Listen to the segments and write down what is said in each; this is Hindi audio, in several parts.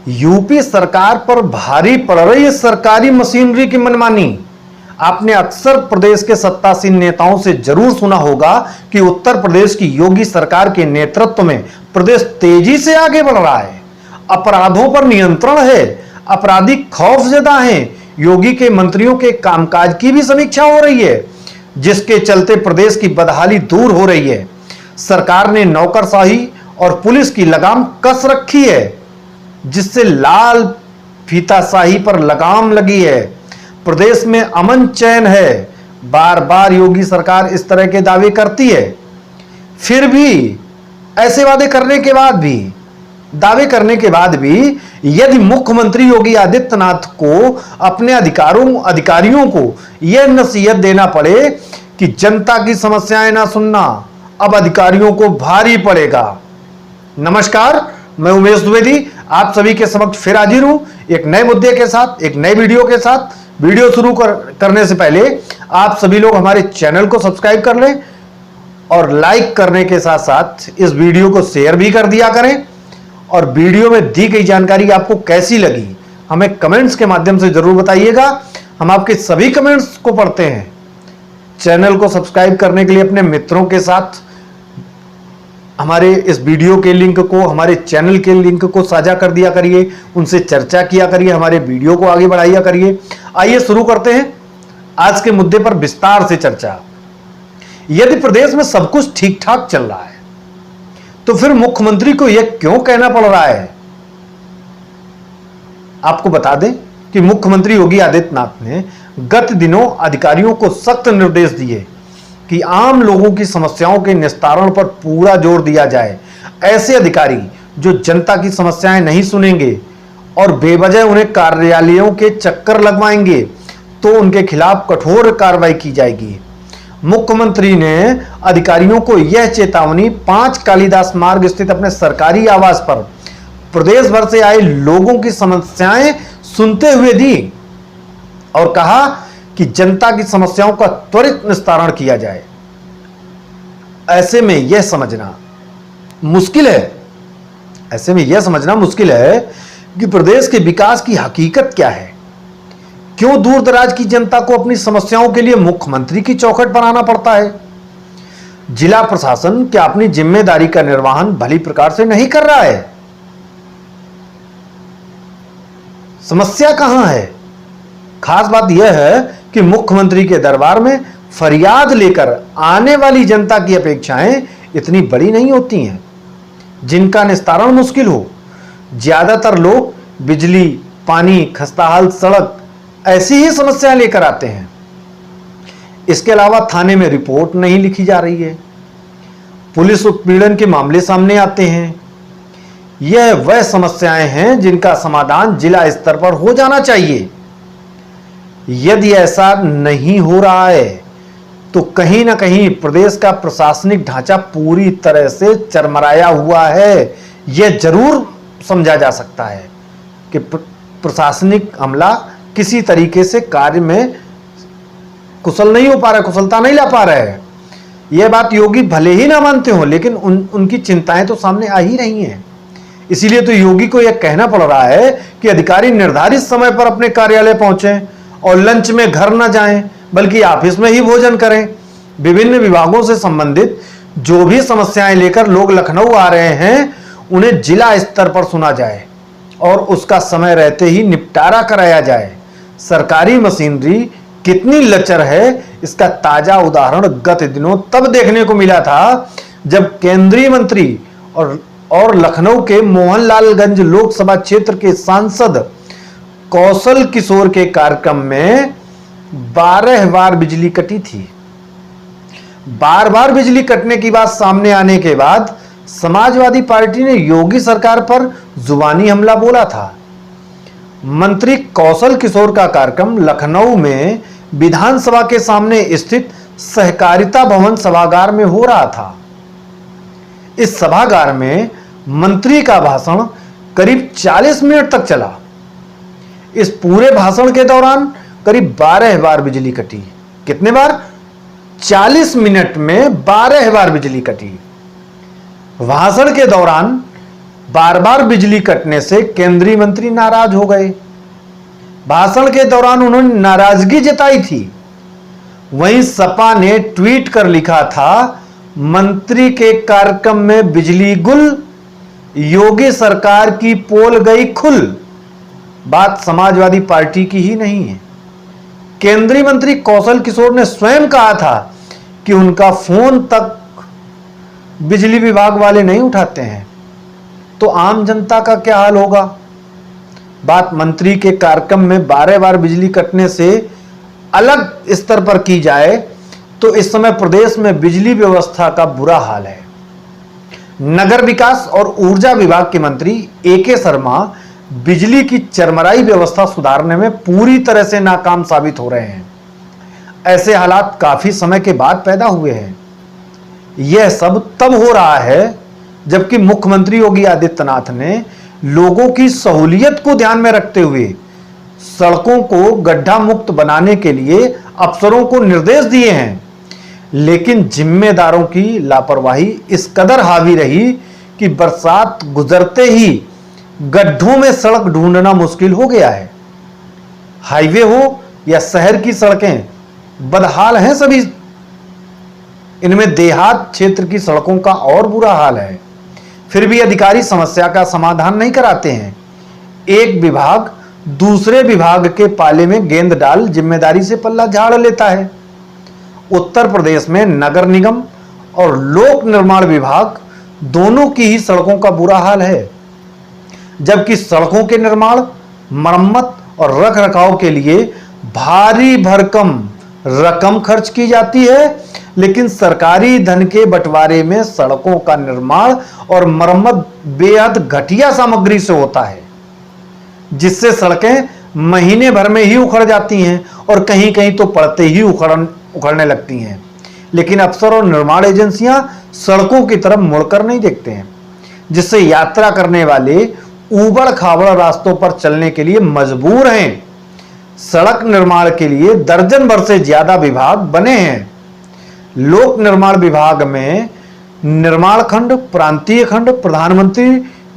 यूपी सरकार पर भारी पड़ रही है सरकारी मशीनरी की मनमानी। आपने अक्सर प्रदेश के सत्तासीन नेताओं से जरूर सुना होगा कि उत्तर प्रदेश की योगी सरकार के नेतृत्व में प्रदेश तेजी से आगे बढ़ रहा है, अपराधों पर नियंत्रण है, अपराधी खौफजदा हैं। योगी के मंत्रियों के कामकाज की भी समीक्षा हो रही है, जिसके चलते प्रदेश की बदहाली दूर हो रही है। सरकार ने नौकरशाही और पुलिस की लगाम कस रखी है, जिससे लाल फीताशाही पर लगाम लगी है। प्रदेश में अमन चैन है। बार बार योगी सरकार इस तरह के दावे करती है, फिर भी ऐसे दावे करने के बाद भी यदि मुख्यमंत्री योगी आदित्यनाथ को अपने अधिकारियों को यह नसीहत देना पड़े कि जनता की समस्याएं ना सुनना, अब अधिकारियों को भारी पड़ेगा। नमस्कार, मैं उमेश द्विवेदी आप सभी के समक्ष फिर हाजिर हूं एक नए मुद्दे के साथ, एक नए वीडियो के साथ। वीडियो शुरू करने से पहले आप सभी लोग हमारे चैनल को सब्सक्राइब कर लें और लाइक करने के साथ साथ इस वीडियो को शेयर भी कर दिया करें। और वीडियो में दी गई जानकारी आपको कैसी लगी हमें कमेंट्स के माध्यम से जरूर बताइएगा। हम आपके सभी कमेंट्स को पढ़ते हैं। चैनल को सब्सक्राइब करने के लिए अपने मित्रों के साथ हमारे इस वीडियो के लिंक को, हमारे चैनल के लिंक को साझा कर दिया करिए, उनसे चर्चा किया करिए, हमारे वीडियो को आगे बढ़ाया करिए। आइए शुरू करते हैं आज के मुद्दे पर विस्तार से चर्चा। यदि प्रदेश में सब कुछ ठीक ठाक चल रहा है तो फिर मुख्यमंत्री को यह क्यों कहना पड़ रहा है? आपको बता दें कि मुख्यमंत्री योगी आदित्यनाथ ने गत दिनों अधिकारियों को सख्त निर्देश दिए कि आम लोगों की समस्याओं के निस्तारण पर पूरा जोर दिया जाए। ऐसे अधिकारी जो जनता की समस्याएं नहीं सुनेंगे और बेवजह उन्हें कार्यालयों के चक्कर लगवाएंगे तो उनके खिलाफ कठोर कार्रवाई की जाएगी। मुख्यमंत्री ने अधिकारियों को यह चेतावनी 5 कालिदास मार्ग स्थित अपने सरकारी आवास पर प्रदेश भर से आए लोगों की समस्याएं सुनते हुए दी और कहा कि जनता की समस्याओं का त्वरित निस्तारण किया जाए। ऐसे में यह समझना मुश्किल है कि प्रदेश के विकास की हकीकत क्या है। क्यों दूर दराज की जनता को अपनी समस्याओं के लिए मुख्यमंत्री की चौखट पर आना पड़ता है? जिला प्रशासन क्या अपनी जिम्मेदारी का निर्वहन भली प्रकार से नहीं कर रहा है? समस्या कहां है? खास बात यह है कि मुख्यमंत्री के दरबार में फरियाद लेकर आने वाली जनता की अपेक्षाएं इतनी बड़ी नहीं होती हैं जिनका निस्तारण मुश्किल हो। ज्यादातर लोग बिजली, पानी, खस्ताहाल सड़क ऐसी ही समस्याएं लेकर आते हैं। इसके अलावा थाने में रिपोर्ट नहीं लिखी जा रही है, पुलिस उत्पीड़न के मामले सामने आते हैं। यह वह समस्याएं हैं जिनका समाधान जिला स्तर पर हो जाना चाहिए। यदि ऐसा नहीं हो रहा है तो कहीं ना कहीं प्रदेश का प्रशासनिक ढांचा पूरी तरह से चरमराया हुआ है। यह जरूर समझा जा सकता है कि प्रशासनिक अमला किसी तरीके से कार्य में कुशलता नहीं ला पा रहा है। यह बात योगी भले ही ना मानते हो, लेकिन उनकी चिंताएं तो सामने आ ही रही हैं। इसीलिए तो योगी को यह कहना पड़ रहा है कि अधिकारी निर्धारित समय पर अपने कार्यालय पहुंचें और लंच में घर न जाएं, बल्कि ऑफिस में ही भोजन करें। विभिन्न विभागों से संबंधित जो भी समस्याएं लेकर लोग लखनऊ आ रहे हैं उन्हें जिला स्तर पर सुना जाए और उसका समय रहते ही निपटारा कराया जाए। सरकारी मशीनरी कितनी लचर है इसका ताजा उदाहरण गत दिनों तब देखने को मिला था जब केंद्रीय मंत्री और लखनऊ के मोहनलालगंज लोकसभा क्षेत्र के सांसद कौशल किशोर के कार्यक्रम में 12 बार बिजली कटी थी। बार बिजली कटने की बात सामने आने के बाद समाजवादी पार्टी ने योगी सरकार पर जुबानी हमला बोला था। मंत्री कौशल किशोर का कार्यक्रम लखनऊ में विधानसभा के सामने स्थित सहकारिता भवन सभागार में हो रहा था। इस सभागार में मंत्री का भाषण करीब 40 मिनट तक चला। इस पूरे भाषण के दौरान करीब 12 बार बिजली कटी। कितने बार? 40 मिनट में 12 बार बिजली कटी। भाषण के दौरान बार बार बिजली कटने से केंद्रीय मंत्री नाराज हो गए। भाषण के दौरान उन्होंने नाराजगी जताई थी। वहीं सपा ने ट्वीट कर लिखा था, मंत्री के कार्यक्रम में बिजली गुल, योगी सरकार की पोल गई खुल। बात समाजवादी पार्टी की ही नहीं है। केंद्रीय मंत्री कौशल किशोर ने स्वयं कहा था कि उनका फोन तक बिजली विभाग वाले नहीं उठाते हैं, तो आम जनता का क्या हाल होगा। बात मंत्री के कार्यक्रम में बार बार बिजली कटने से अलग स्तर पर की जाए तो इस समय प्रदेश में बिजली व्यवस्था का बुरा हाल है। नगर विकास और ऊर्जा विभाग के मंत्री ए.के. शर्मा बिजली की चरमराई व्यवस्था सुधारने में पूरी तरह से नाकाम साबित हो रहे हैं। ऐसे हालात काफी समय के बाद पैदा हुए हैं। यह सब तब हो रहा है जबकि मुख्यमंत्री योगी आदित्यनाथ ने लोगों की सहूलियत को ध्यान में रखते हुए सड़कों को गड्ढा मुक्त बनाने के लिए अफसरों को निर्देश दिए हैं, लेकिन जिम्मेदारों की लापरवाही इस कदर हावी रही कि बरसात गुजरते ही गड्ढों में सड़क ढूंढना मुश्किल हो गया है। हाईवे हो या शहर की सड़कें बदहाल हैं सभी। इनमें देहात क्षेत्र की सड़कों का और बुरा हाल है। फिर भी अधिकारी समस्या का समाधान नहीं कराते हैं। एक विभाग दूसरे विभाग के पाले में गेंद डाल जिम्मेदारी से पल्ला झाड़ लेता है। उत्तर प्रदेश में नगर निगम और लोक निर्माण विभाग दोनों की ही सड़कों का बुरा हाल है, जबकि सड़कों के निर्माण, मरम्मत और रखरखाव के लिए भारी भरकम रकम खर्च की जाती है, लेकिन सरकारी धन के बंटवारे में सड़कों का निर्माण और मरम्मत बेहद घटिया सामग्री से होता है, जिससे सड़कें महीने भर में ही उखड़ जाती हैं और कहीं कहीं तो पड़ते ही उखड़ने लगती हैं। लेकिन अफसर और निर्माण एजेंसियां सड़कों की तरफ मुड़कर नहीं देखते हैं, जिससे यात्रा करने वाले ऊबड़ खाबड़ रास्तों पर चलने के लिए मजबूर हैं। सड़क निर्माण के लिए दर्जन भर से ज्यादा विभाग बने हैं। लोक निर्माण विभाग में निर्माण खंड, प्रांतीय खंड, प्रधानमंत्री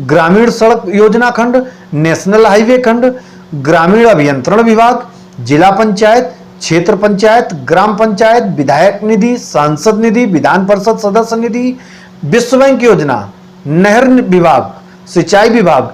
ग्रामीण सड़क योजना खंड, नेशनल हाईवे खंड, ग्रामीण अभियंत्रण विभाग, जिला पंचायत, क्षेत्र पंचायत, ग्राम पंचायत, विधायक निधि, सांसद निधि, विधान परिषद सदस्य निधि, विश्व बैंक योजना, नहर विभाग, सिंचाई विभाग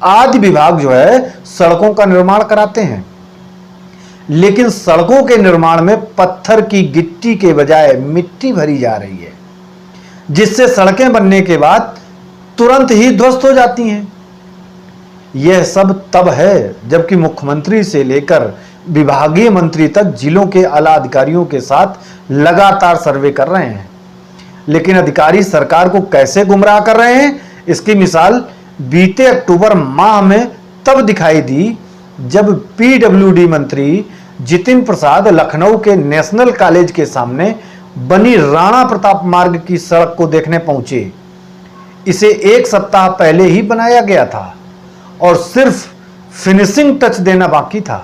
आदि विभाग जो है सड़कों का निर्माण कराते हैं। लेकिन सड़कों के निर्माण में पत्थर की गिट्टी के बजाय मिट्टी भरी जा रही है, जिससे सड़कें बनने के बाद तुरंत ही ध्वस्त हो जाती हैं। यह सब तब है जबकि मुख्यमंत्री से लेकर विभागीय मंत्री तक जिलों के आला अधिकारियों के साथ लगातार सर्वे कर रहे हैं, लेकिन अधिकारी सरकार को कैसे गुमराह कर रहे हैं, इसकी मिसाल बीते अक्टूबर माह में तब दिखाई दी जब पीडब्ल्यूडी मंत्री जितिन प्रसाद लखनऊ के नेशनल कॉलेज के सामने बनी राणा प्रताप मार्ग की सड़क को देखने पहुंचे। इसे एक सप्ताह पहले ही बनाया गया था और सिर्फ फिनिशिंग टच देना बाकी था।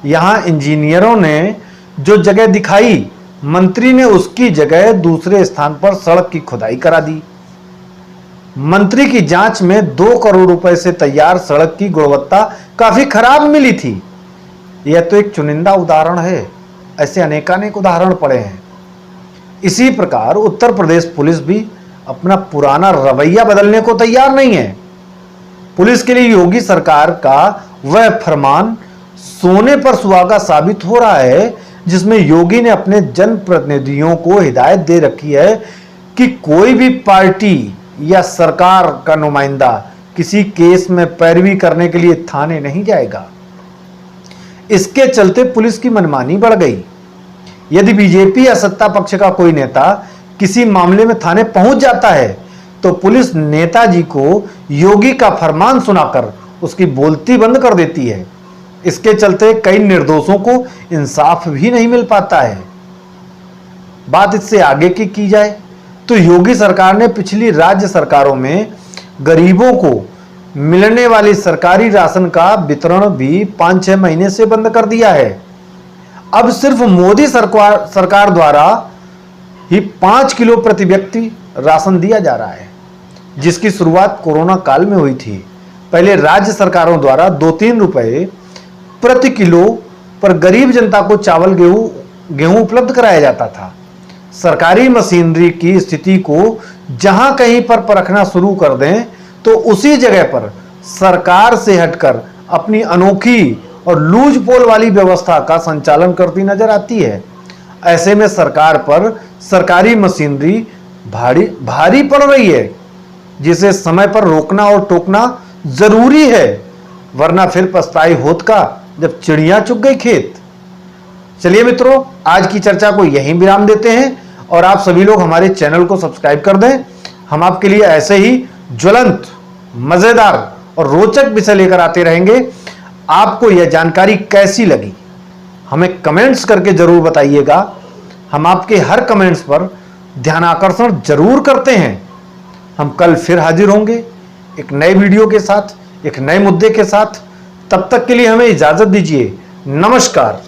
यहां इंजीनियरों ने जो जगह दिखाई, मंत्री ने उसकी जगह दूसरे स्थान पर सड़क की खुदाई करा दी। मंत्री की जांच में 2 करोड़ रुपए से तैयार सड़क की गुणवत्ता काफी खराब मिली थी। यह तो एक चुनिंदा उदाहरण है, ऐसे अनेकानेक उदाहरण पड़े हैं। इसी प्रकार उत्तर प्रदेश पुलिस भी अपना पुराना रवैया बदलने को तैयार नहीं है। पुलिस के लिए योगी सरकार का वह फरमान सोने पर सुहागा साबित हो रहा है, जिसमें योगी ने अपने जनप्रतिनिधियों को हिदायत दे रखी है कि कोई भी पार्टी या सरकार का नुमाइंदा किसी केस में पैरवी करने के लिए थाने नहीं जाएगा। इसके चलते पुलिस की मनमानी बढ़ गई। यदि बीजेपी या सत्ता पक्ष का कोई नेता किसी मामले में थाने पहुंच जाता है तो पुलिस नेताजी को योगी का फरमान सुनाकर उसकी बोलती बंद कर देती है। इसके चलते कई निर्दोषों को इंसाफ भी नहीं मिल पाता है। बात इससे आगे की जाए तो योगी सरकार ने पिछली राज्य सरकारों में गरीबों को मिलने वाली सरकारी राशन का वितरण भी 5-6 महीने से बंद कर दिया है। अब सिर्फ मोदी सरकार द्वारा ही 5 किलो प्रति व्यक्ति राशन दिया जा रहा है। जिसकी शुरुआत कोरोना काल में हुई थी। पहले राज्य सरकारों द्वारा 2-3 रुपए प्रति किलो पर गरीब जनता को चावल गेहूं उपलब्ध कराया जाता था। सरकारी मशीनरी की स्थिति को जहां कहीं पर परखना शुरू कर दें तो उसी जगह पर सरकार से हटकर अपनी अनोखी और लूज पोल वाली व्यवस्था का संचालन करती नजर आती है। ऐसे में सरकार पर सरकारी मशीनरी भारी पड़ रही है, जिसे समय पर रोकना और टोकना जरूरी है, वरना फिर पछताई होत का जब चिड़िया चुग गई खेत। चलिए मित्रों, आज की चर्चा को यहीं विराम देते हैं और आप सभी लोग हमारे चैनल को सब्सक्राइब कर दें। हम आपके लिए ऐसे ही ज्वलंत, मजेदार और रोचक विषय लेकर आते रहेंगे। आपको यह जानकारी कैसी लगी हमें कमेंट्स करके जरूर बताइएगा। हम आपके हर कमेंट्स पर ध्यानाकर्षण जरूर करते हैं। हम कल फिर हाजिर होंगे एक नए वीडियो के साथ, एक नए मुद्दे के साथ। तब तक के लिए हमें इजाजत दीजिए। नमस्कार।